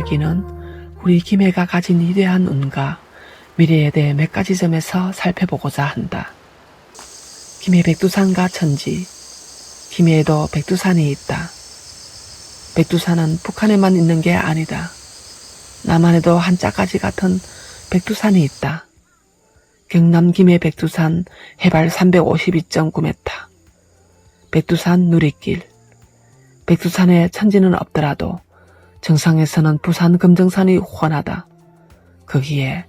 이야기는 우리 김해가 가진 위대한 운과 미래에 대해 몇 가지 점에서 살펴보고자 한다. 김해 백두산과 천지, 김해에도 백두산이 있다. 백두산은 북한에만 있는 게 아니다. 남한에도 한자까지 같은 백두산이 있다. 경남 김해 백두산 해발 352.9m, 백두산 누리길. 백두산에 천지는 없더라도 정상에서는 부산 금정산이 훤하다. 거기에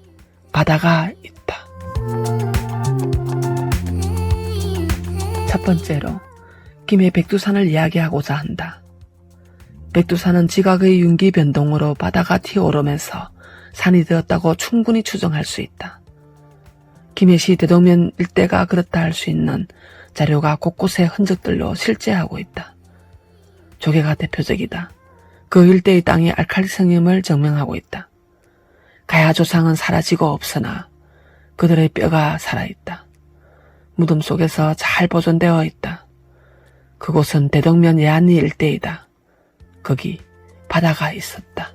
바다가 있다. 첫 번째로 김해 백두산을 이야기하고자 한다. 백두산은 지각의 윤기 변동으로 바다가 튀어오르면서 산이 되었다고 충분히 추정할 수 있다. 김해시 대동면 일대가 그렇다 할 수 있는 자료가 곳곳에 흔적들로 실제하고 있다. 조개가 대표적이다. 그 일대의 땅이 알칼리성임을 증명하고 있다. 가야 조상은 사라지고 없으나 그들의 뼈가 살아있다. 무덤 속에서 잘 보존되어 있다. 그곳은 대동면 예안리 일대이다. 거기 바다가 있었다.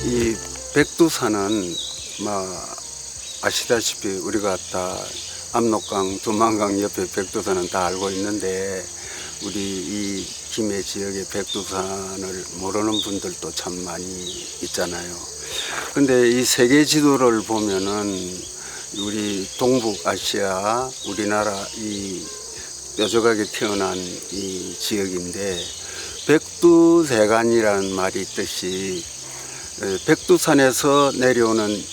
이 백두산은 아시다시피 우리가 다 압록강, 두만강 옆에 백두산은 다 알고 있는데 우리 이 김해 지역의 백두산을 모르는 분들도 참 많이 있잖아요. 근데 이 세계 지도를 보면은 우리 동북아시아, 우리나라 이 뾰족하게 태어난 이 지역인데 백두대간이라는 말이 있듯이 백두산에서 내려오는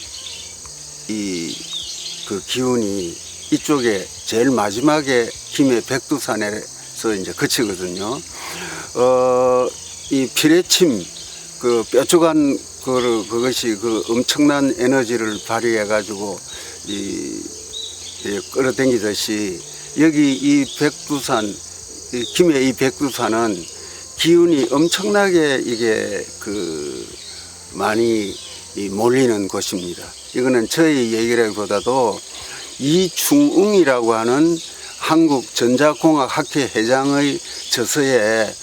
그 기운이 이쪽에 제일 마지막에 김해 백두산에서 이제 그치거든요. 이 피레침 그 뾰족한 그것이 그 엄청난 에너지를 발휘해 가지고 끌어당기듯이 여기 이 백두산, 김해 이 백두산은 기운이 엄청나게 이게 많이 몰리는 곳입니다. 이거는 저희 얘기라기보다도 이충웅이라고 하는 한국전자공학학회 회장의 저서에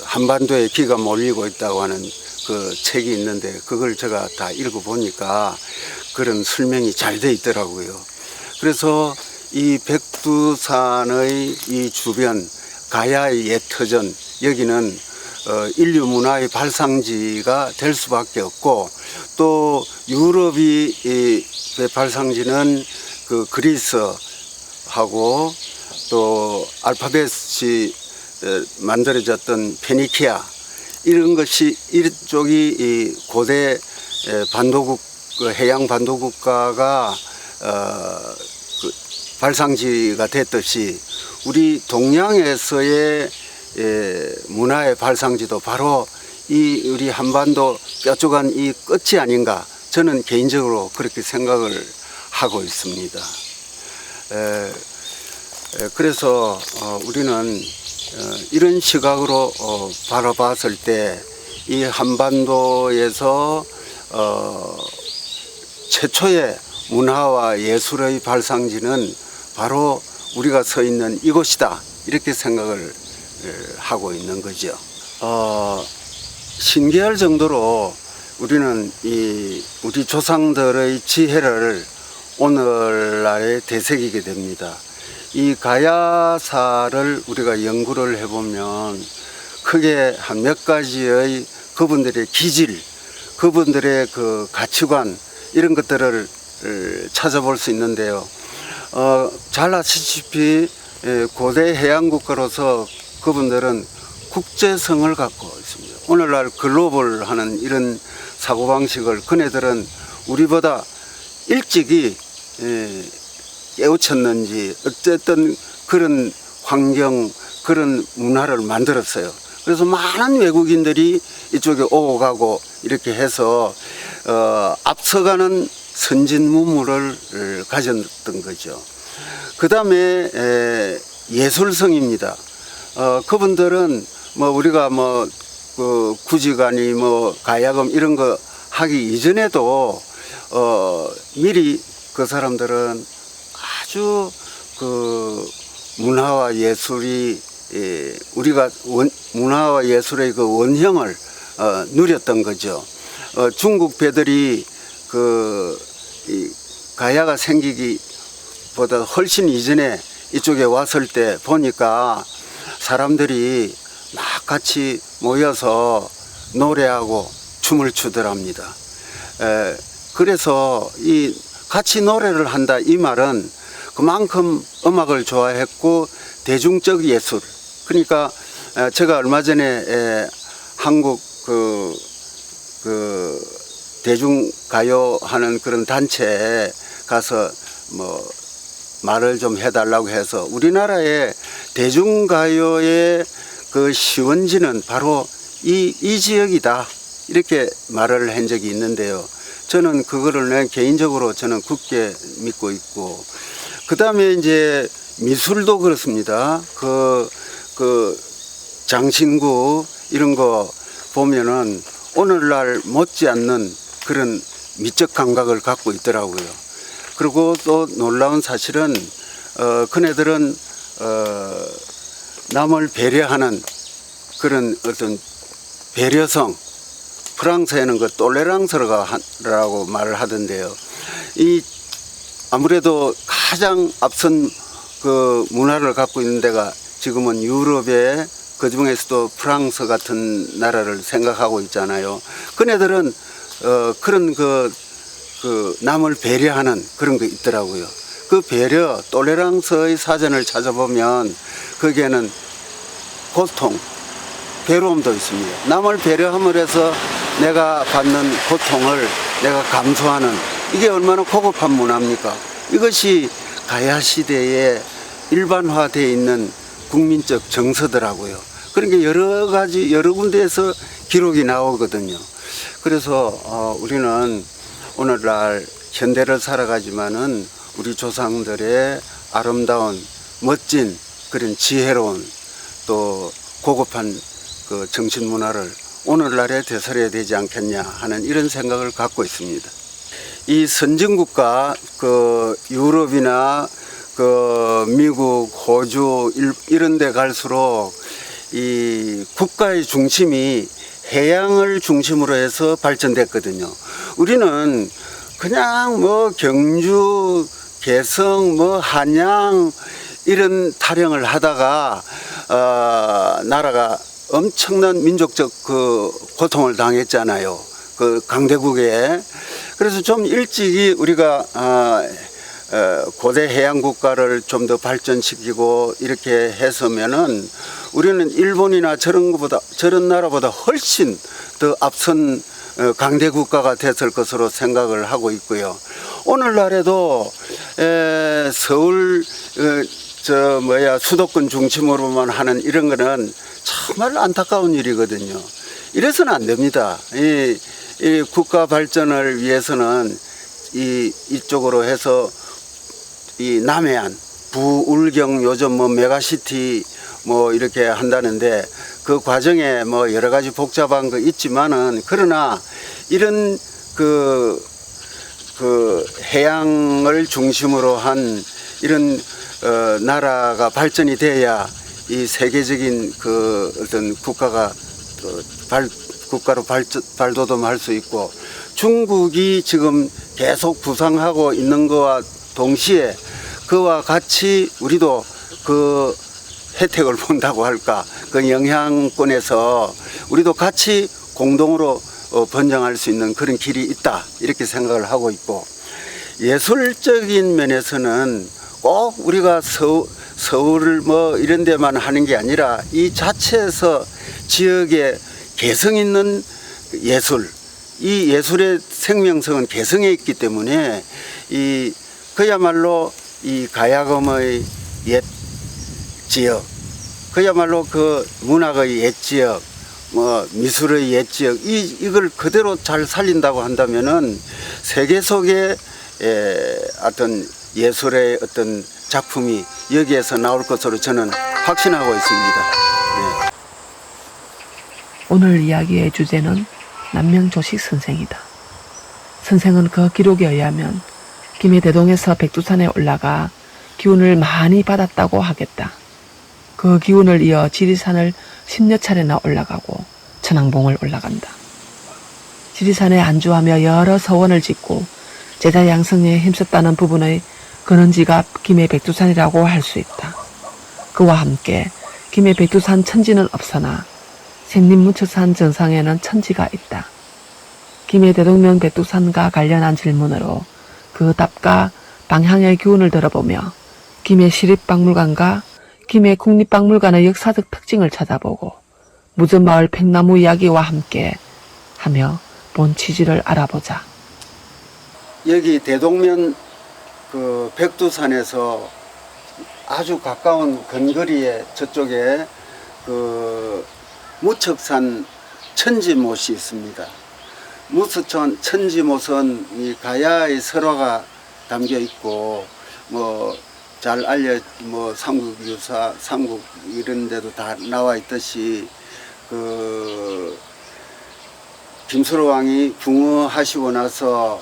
한반도에 기가 몰리고 있다고 하는 그 책이 있는데 그걸 제가 다 읽어보니까 그런 설명이 잘 돼 있더라고요. 그래서 이 백두산의 이 주변 가야의 옛 터전 여기는 인류 문화의 발상지가 될 수밖에 없고 또 유럽이 이 발상지는 그 그리스하고 또 알파벳이 만들어졌던 페니키아 이런 것이 이쪽이 이 고대 반도국 해양 반도국가가 발상지가 됐듯이 우리 동양에서의 문화의 발상지도 바로 이 우리 한반도 뾰족한 이 끝이 아닌가 저는 개인적으로 그렇게 생각을 하고 있습니다. 그래서 우리는 이런 시각으로 바라봤을 때 이 한반도에서 최초의 문화와 예술의 발상지는 바로 우리가 서 있는 이곳이다 이렇게 생각을 하고 있는 거죠. 신기할 정도로 우리는 우리 조상들의 지혜를 오늘날에 되새기게 됩니다. 이 가야사를 우리가 연구를 해보면 크게 한 몇 가지의 그분들의 기질, 그분들의 그 가치관 이런 것들을 찾아볼 수 있는데요. 잘 아시다시피 고대 해양국가로서 그분들은 국제성을 갖고 있습니다. 오늘날 글로벌하는 이런 사고방식을 그네들은 우리보다 일찍이 깨우쳤는지 어쨌든 그런 환경, 그런 문화를 만들었어요. 그래서 많은 외국인들이 이쪽에 오고 가고 이렇게 해서 앞서가는 선진 문물을 가졌던 거죠. 그 다음에 예술성입니다. 그분들은 우리가 그 구지관이 뭐 가야금 이런 거 하기 이전에도 미리 그 사람들은 아주 그 문화와 예술이 우리가 문화와 예술의 그 원형을 누렸던 거죠. 중국 배들이 이 가야가 생기기보다 훨씬 이전에 이쪽에 왔을 때 보니까 사람들이 막 같이 모여서 노래하고 춤을 추더랍니다. 그래서 이 같이 노래를 한다 이 말은 그만큼 음악을 좋아했고 대중적 예술, 그러니까 제가 얼마 전에 한국 그 대중가요 하는 그런 단체에 가서 뭐 말을 좀 해달라고 해서 우리나라의 대중가요의 그 시원지는 바로 이 지역이다 이렇게 말을 한 적이 있는데요. 저는 그거를 개인적으로 저는 굳게 믿고 있고, 그 다음에 이제 미술도 그렇습니다. 그 장신구 이런 거 보면은 오늘날 못지않는 그런 미적 감각을 갖고 있더라고요. 그리고 또 놀라운 사실은 그네들은 남을 배려하는 그런 어떤 배려성, 프랑스에는 그 똘레랑스라고 말을 하던데요. 이 아무래도 가장 앞선 그 문화를 갖고 있는 데가 지금은 유럽의 그 중에서도 프랑스 같은 나라를 생각하고 있잖아요. 그네들은 그런 그 남을 배려하는 그런 게 있더라고요. 그 배려, 똘레랑스의 사전을 찾아보면 거기에는 고통, 괴로움도 있습니다. 남을 배려함으로 해서 내가 받는 고통을 내가 감수하는, 이게 얼마나 고급한 문화입니까? 이것이 가야 시대에 일반화되어 있는 국민적 정서더라고요. 그러니까 여러 군데에서 기록이 나오거든요. 그래서 우리는 오늘날 현대를 살아가지만은 우리 조상들의 아름다운 멋진 그런 지혜로운 또 고급한 그 정신 문화를 오늘날에 되살려야 되지 않겠냐 하는 이런 생각을 갖고 있습니다. 이 선진국가 그 유럽이나 그 미국, 호주 이런 데 갈수록 이 국가의 중심이 해양을 중심으로 해서 발전됐거든요. 우리는 그냥 뭐 경주, 개성, 뭐 한양 이런 타령을 하다가 나라가 엄청난 민족적 그 고통을 당했잖아요. 그 강대국에. 그래서 좀 일찍이 우리가 고대 해양 국가를 좀 더 발전시키고 이렇게 했으면은 우리는 일본이나 저런 나라보다 훨씬 더 앞선 강대 국가가 됐을 것으로 생각을 하고 있고요. 오늘날에도 서울 수도권 중심으로만 하는 이런 거는 정말 안타까운 일이거든요. 이래서는 안 됩니다. 이 국가 발전을 위해서는 이쪽으로 해서 이 남해안, 부울경 요즘 뭐 메가시티 뭐 이렇게 한다는데 그 과정에 뭐 여러 가지 복잡한 거 있지만은 그러나 이런 그 해양을 중심으로 한 이런 나라가 발전이 돼야 이 세계적인 그 어떤 국가가 국가로 발돋움할 수 있고, 중국이 지금 계속 부상하고 있는 것과 동시에 그와 같이 우리도 그 혜택을 본다고 할까, 그 영향권에서 우리도 같이 공동으로 번영할 수 있는 그런 길이 있다 이렇게 생각을 하고 있고, 예술적인 면에서는 꼭 우리가 서울 뭐 이런 데만 하는 게 아니라 이 자체에서 지역의 개성 있는 예술, 이 예술의 생명성은 개성에 있기 때문에 그야말로 이 가야금의 옛 지역, 그야말로 그 문학의 옛 지역, 뭐 미술의 옛 지역, 이걸 그대로 잘 살린다고 한다면은 세계 속에 어떤 예술의 어떤 작품이 여기에서 나올 것으로 저는 확신하고 있습니다. 네. 오늘 이야기의 주제는 남명조식 선생이다. 선생은 그 기록에 의하면 김해 대동에서 백두산에 올라가 기운을 많이 받았다고 하겠다. 그 기운을 이어 지리산을 10여 차례나 올라가고 천왕봉을 올라간다. 지리산에 안주하며 여러 서원을 짓고 제자 양성에 힘썼다는 부분의 근원지가 김해 백두산이라고 할 수 있다. 그와 함께 김해 백두산 천지는 없으나 생림무척산 정상에는 천지가 있다. 김해 대동면 백두산과 관련한 질문으로 그 답과 방향의 기운을 들어보며 김해 시립박물관과 김해 국립박물관의 역사적 특징을 찾아보고 무전마을 팽나무 이야기와 함께 하며 본 취지를 알아보자. 여기 대동면 그 백두산에서 아주 가까운 근거리에 저쪽에 그 무척산 천지못이 있습니다. 무척산 천지못은 이 가야의 설화가 담겨 있고 잘 삼국유사, 삼국 이런 데도 다 나와 있듯이 그 김수로 왕이 붕어하시고 나서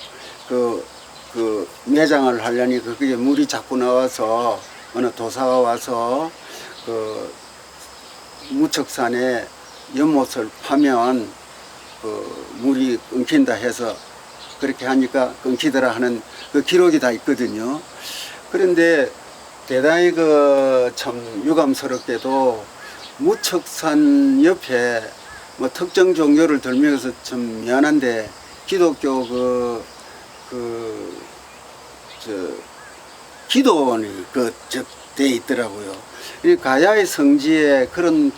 그 매장을 하려니 그게 물이 자꾸 나와서 어느 도사가 와서 그 무척산에 연못을 파면 그 물이 끊긴다 해서 그렇게 하니까 끊기더라 하는 그 기록이 다 있거든요. 그런데 대단히 참 유감스럽게도 무척산 옆에 특정 종교를 들면서 좀 미안한데 기독교 기도원이 돼 있더라고요. 이 가야의 성지에 그런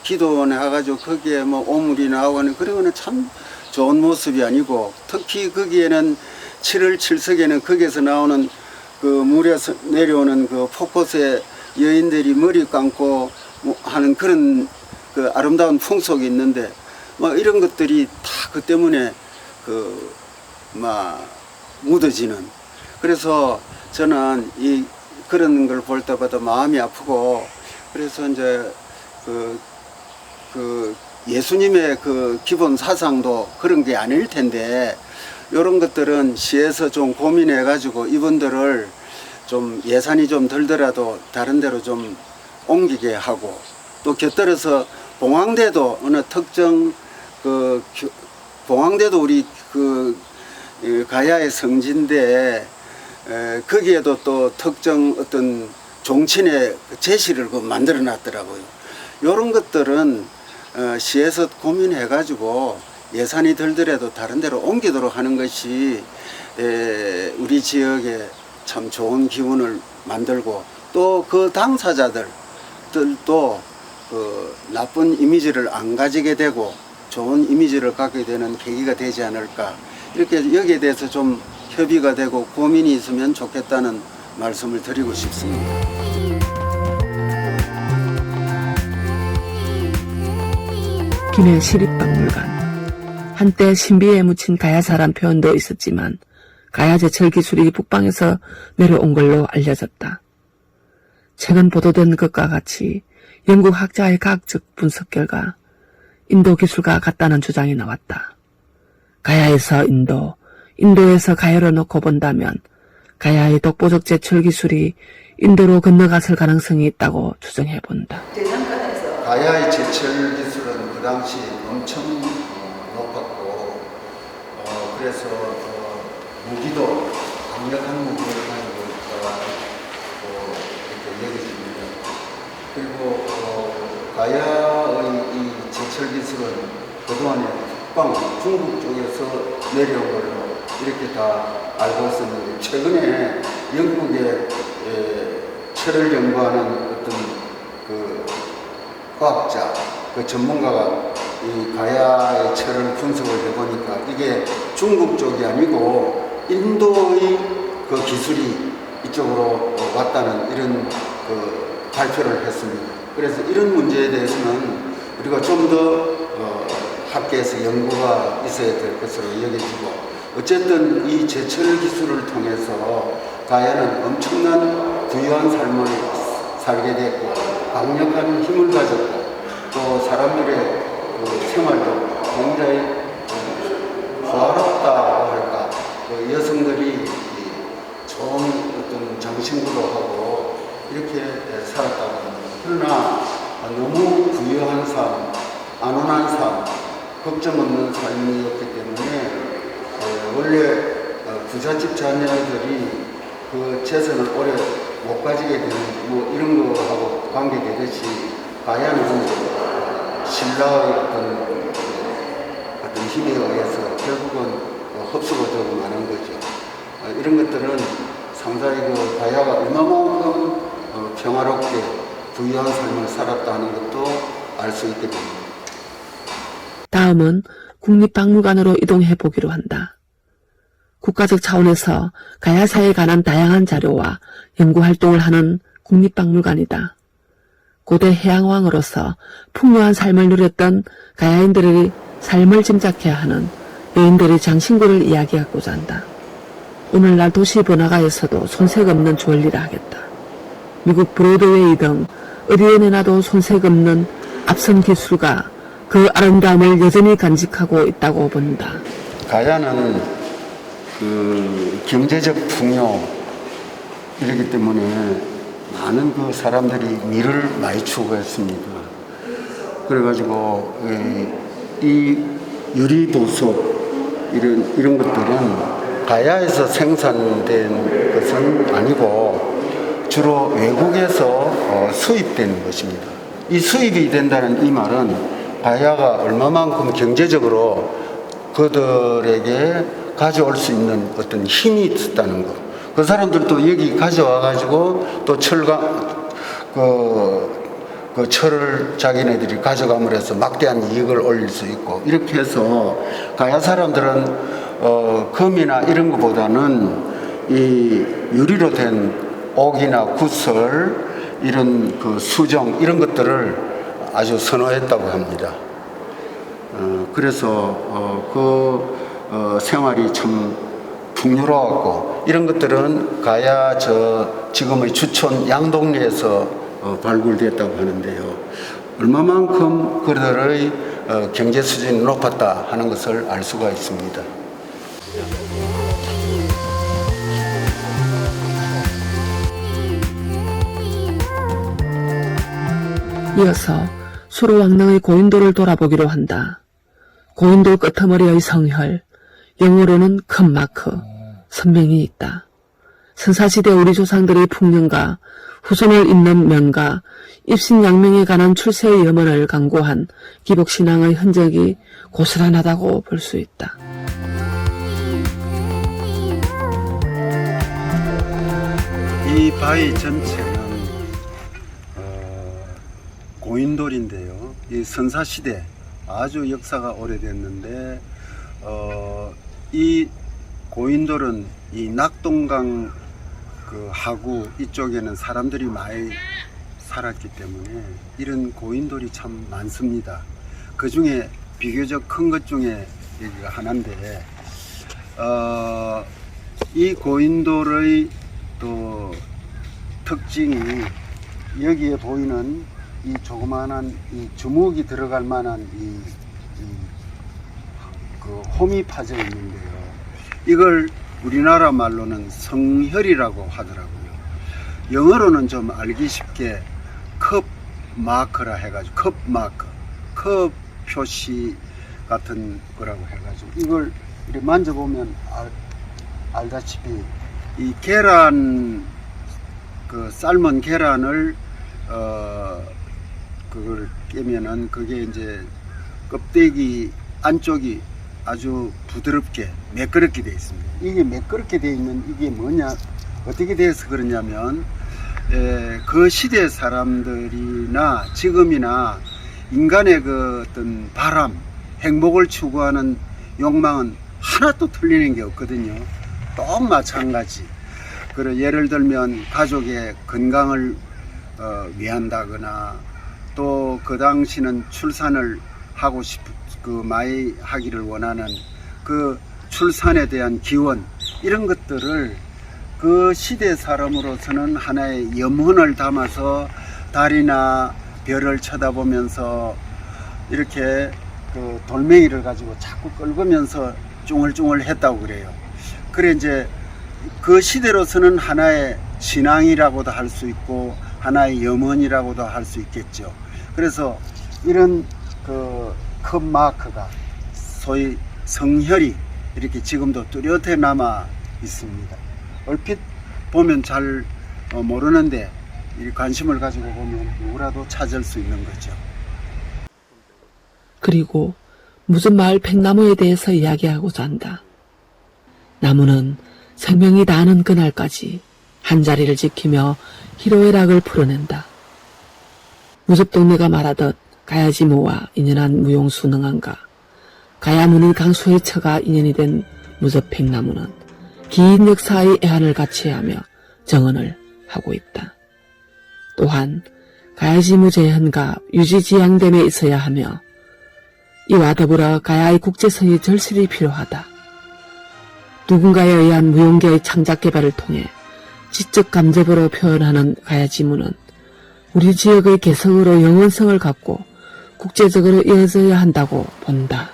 기도원에 가가지고 거기에 오물이 나오고 하는 그런 거는 참 좋은 모습이 아니고, 특히 거기에는 7월 7석에는 거기에서 나오는 그 물에서 내려오는 그 폭포수에 여인들이 머리 감고 하는 그런 그 아름다운 풍속이 있는데 이런 것들이 다 그 때문에 묻어지는. 그래서 저는 그런 걸 볼 때마다 마음이 아프고, 그래서 이제 예수님의 그 기본 사상도 그런 게 아닐 텐데, 이런 것들은 시에서 좀 고민해 가지고 이분들을 좀 예산이 좀 들더라도 다른 데로 좀 옮기게 하고, 또 곁들여서 봉황대도 어느 특정 봉황대도 우리 가야의 성지인데 거기에도 또 특정 어떤 종친의 제시를 만들어 놨더라고요. 이런 것들은 시에서 고민해 가지고 예산이 들더라도 다른 데로 옮기도록 하는 것이 우리 지역에 참 좋은 기운을 만들고, 또 그 당사자들도 나쁜 이미지를 안 가지게 되고 좋은 이미지를 갖게 되는 계기가 되지 않을까, 이렇게 여기에 대해서 좀 협의가 되고 고민이 있으면 좋겠다는 말씀을 드리고 싶습니다. 김해 시립박물관. 한때 신비에 묻힌 가야사란 표현도 있었지만 가야 제철 기술이 북방에서 내려온 걸로 알려졌다. 최근 보도된 것과 같이 영국 학자의 과학적 분석 결과 인도 기술과 같다는 주장이 나왔다. 가야에서 인도, 인도에서 가야로 놓고 본다면 가야의 독보적 제철 기술이 인도로 건너갔을 가능성이 있다고 추정해본다. 가야의 제철 기술은 그 당시 엄청 높았고, 그래서 무기도 강력한 무기를 가지고 있다고 이렇게 여겨집니다. 그리고 가야의 이 제철 기술은 그동안에 북방 중국 쪽에서 내려온 걸로 이렇게 다 알고 있었는데, 최근에 영국의 철을 연구하는 어떤 그 과학자, 그 전문가가 이 가야의 철을 분석을 해보니까 이게 중국 쪽이 아니고 인도의 그 기술이 이쪽으로 왔다는 이런 그 발표를 했습니다. 그래서 이런 문제에 대해서는 우리가 좀 더 학계에서 연구가 있어야 될 것으로 여겨지고, 어쨌든 이 제철 기술을 통해서 가야는 엄청난 부유한 삶을 살게 됐고 강력한 힘을 가졌고, 또 사람들의 그 생활도 굉장히 호화롭다고 할까. 그 여성들이 좋은 어떤 정신구도 하고 이렇게 살았다고 합니다. 그러나 너무 부유한 삶, 안온한 삶, 걱정 없는 삶이었기 때문에 원래 부잣집 자녀들이 그 재산을 오래 못 가지게 되는 뭐 이런 거하고 관계되듯이 가야는 신라의 어떤 힘에 의해서 결국은 흡수가 되고 마는 거죠. 이런 것들은 상당히 그 가야가 얼마만큼 평화롭게 부유한 삶을 살았다 하는 것도 알 수 있게 됩니다. 다음은 국립박물관으로 이동해 보기로 한다. 국가적 차원에서 가야사에 관한 다양한 자료와 연구활동을 하는 국립박물관이다. 고대 해양왕으로서 풍요한 삶을 누렸던 가야인들의 삶을 짐작해야 하는 여인들의 장신구를 이야기하고자 한다. 오늘날 도시 번화가에서도 손색 없는 주얼리라 하겠다. 미국 브로드웨이 등 어디에 내놔도 손색 없는 앞선 기술과 그 아름다움을 여전히 간직하고 있다고 본다. 가야는 그 경제적 풍요 이러기 때문에 많은 그 사람들이 밀을 많이 추구했습니다. 그래가지고 이 유리보석 이런 것들은 가야에서 생산된 것은 아니고 주로 외국에서 수입되는 것입니다. 이 수입이 된다는 이 말은 가야가 얼마만큼 경제적으로 그들에게 가져올 수 있는 어떤 힘이 있었다는 거. 그 사람들도 여기 가져와가지고 또 그 철을 자기네들이 가져감으로 해서 막대한 이익을 올릴 수 있고 이렇게 해서 가야 사람들은 금이나 이런 것보다는 이 유리로 된 옥이나 구슬 이런 그 수정 이런 것들을 아주 선호했다고 합니다. 그래서 생활이 참 풍요로웠고 이런 것들은 가야 지금의 주촌 양동리에서 발굴됐다고 하는데요. 얼마만큼 그들의 경제 수준이 높았다 하는 것을 알 수가 있습니다. 이어서 수로 왕릉의 고인돌을 돌아보기로 한다. 고인돌 끄트머리의 성혈, 영어로는 큰 마크, 선명이 있다. 선사시대 우리 조상들의 풍년과 후손을 잇는 명가, 입신양명에 관한 출세의 염원을 강구한 기복신앙의 흔적이 고스란하다고 볼 수 있다. 이 바위 전체는 고인돌인데요. 이 선사시대 아주 역사가 오래됐는데 이 고인돌은 이 낙동강 그 하구 이쪽에는 사람들이 많이 살았기 때문에 이런 고인돌이 참 많습니다. 그 중에 비교적 큰 것 중에 여기가 하나인데 이 고인돌의 또 특징이 여기에 보이는 이 조그마한 이 주먹이 들어갈 만한 그 홈이 파져 있는데요. 이걸 우리나라 말로는 성혈이라고 하더라고요. 영어로는 좀 알기 쉽게 컵 마크라 해가지고 컵 마크, 컵 표시 같은 거라고 해가지고 이걸 이렇게 만져보면 알다시피 이 계란 그 삶은 계란을 그걸 깨면은 그게 이제 껍데기 안쪽이 아주 부드럽게 매끄럽게 되어 있습니다. 이게 매끄럽게 되어 있는 이게 뭐냐, 어떻게 되어서 그러냐면 그 시대 사람들이나 지금이나 인간의 그 어떤 바람, 행복을 추구하는 욕망은 하나도 틀리는 게 없거든요. 또 마찬가지. 그리고 예를 들면 가족의 건강을 위한다거나 또 그 당시는 출산을 하고 많이 하기를 원하는 그 출산에 대한 기원 이런 것들을 그 시대 사람으로서는 하나의 염원을 담아서 달이나 별을 쳐다보면서 이렇게 그 돌멩이를 가지고 자꾸 긁으면서 쭝얼쭝얼 했다고 그래요. 그래 이제 그 시대로서는 하나의 신앙이라고도 할 수 있고 하나의 염원이라고도 할 수 있겠죠. 그래서 이런 그 큰 마크가 소위 성혈이 이렇게 지금도 뚜렷해 남아 있습니다. 얼핏 보면 잘 모르는데 이 관심을 가지고 보면 누구라도 찾을 수 있는 거죠. 그리고 무슨 마을 팽나무에 대해서 이야기하고자 한다. 나무는 생명이 다하는 그날까지 한자리를 지키며 희로애락을 풀어낸다. 무섭동네가 말하듯 가야지모와 인연한 무용수 능한가, 가야문인 강수의 처가 인연이 된 무섭팽나무는 긴 역사의 애환을 같이하며 정언을 하고 있다. 또한 가야지무 재현과 유지지향됨에 있어야 하며 이와 더불어 가야의 국제성이 절실히 필요하다. 누군가에 의한 무용계의 창작 개발을 통해 지적 감접으로 표현하는 가야지무는 우리 지역의 개성으로 영원성을 갖고 국제적으로 이어져야 한다고 본다.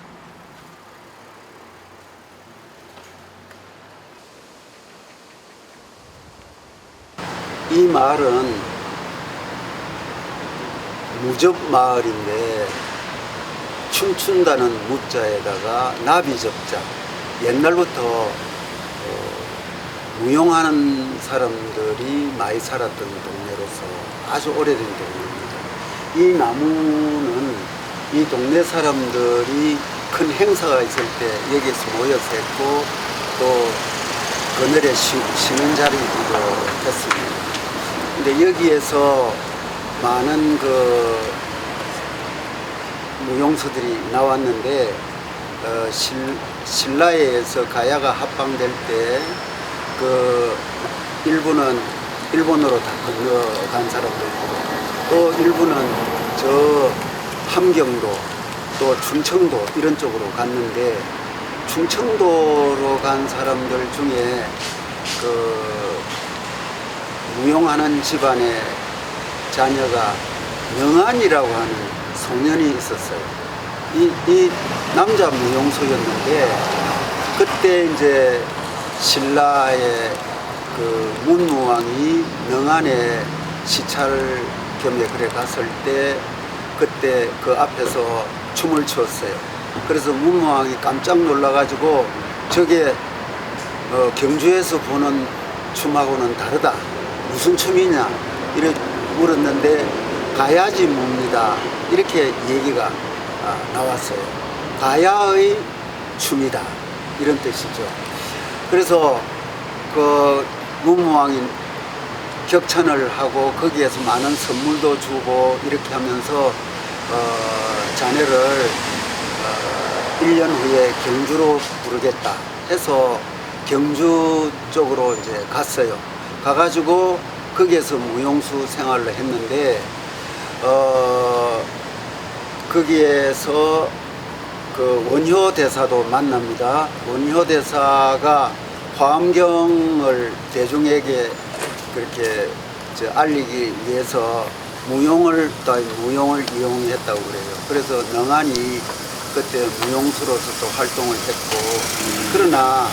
이 마을은 무접마을인데 춤춘다는 무자에다가 나비접자, 옛날부터 무용하는 사람들이 많이 살았던 동네로서 아주 오래된 동네입니다. 이 나무는 이 동네 사람들이 큰 행사가 있을 때 여기에서 모여서 했고 또 그늘에 쉬는 자리이기도 했습니다. 근데 여기에서 많은 그 무용수들이 나왔는데 신라에서 가야가 합방될 때 그 일부는 일본으로 다 건너간 사람들이고 또 일부는 저 함경도 또 충청도 이런 쪽으로 갔는데 충청도로 간 사람들 중에 그 무용하는 집안의 자녀가 명안이라고 하는 소년이 있었어요. 이 남자 무용수였는데 그때 이제 신라의 그 문무왕이 명안에 시찰 겸에 그래 갔을 때 그때 그 앞에서 춤을 추었어요. 그래서 문무왕이 깜짝 놀라가지고 저게 경주에서 보는 춤하고는 다르다. 무슨 춤이냐? 이래 물었는데 가야지무입니다. 이렇게 얘기가 나왔어요. 가야의 춤이다. 이런 뜻이죠. 그래서 그 문무왕이 격찬을 하고 거기에서 많은 선물도 주고 이렇게 하면서 자네를 1년 후에 경주로 부르겠다 해서 경주 쪽으로 이제 갔어요. 가가지고 거기에서 무용수 생활을 했는데 거기에서 그 원효 대사도 만납니다. 원효 대사가 화엄경을 대중에게 그렇게 알리기 위해서 무용을 이용했다고 그래요. 그래서 능한이 그때 무용수로서 또 활동을 했고, 그러나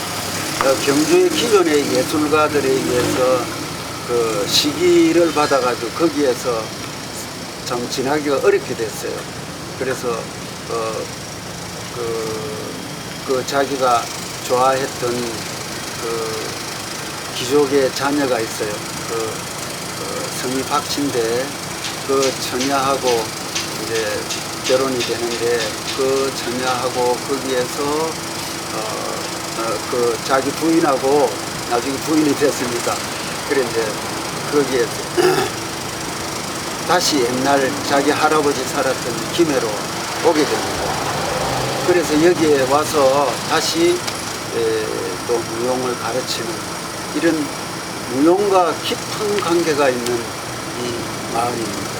경주의 기존의 예술가들에 의해서 그 시기를 받아가지고 거기에서 참 지나기가 어렵게 됐어요. 그래서 그 자기가 좋아했던 그 귀족의 자녀가 있어요. 성이 박치인데 그 처녀하고 이제 결혼이 되는데 그 처녀하고 거기에서 그 자기 부인하고 나중에 부인이 됐습니다. 그래 이제 거기에서 다시 옛날 자기 할아버지 살았던 김해로 오게 됩니다. 그래서 여기에 와서 다시 또 무용을 가르치는 이런 무용과 깊은 관계가 있는 이 마을입니다.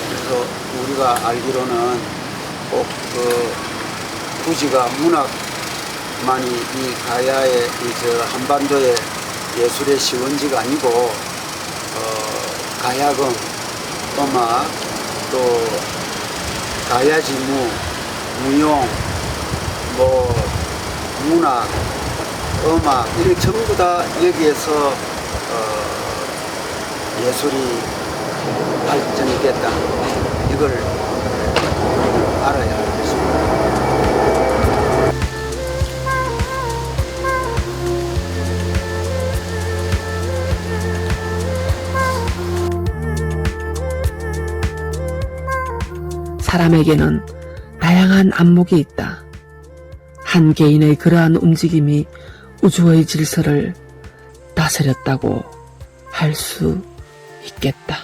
그래서 우리가 알기로는 꼭 그 부지가 문학만이 이 가야의 한반도의 예술의 시원지가 아니고 가야금, 음악, 또 가야지무, 무용, 뭐 문학, 음악 이런 전부 다 여기에서 예술이 발전이 됐다. 이걸 알아야 하겠습니다. 사람에게는 다양한 안목이 있다. 한 개인의 그러한 움직임이 우주의 질서를 다스렸다고 할 수 있겠다.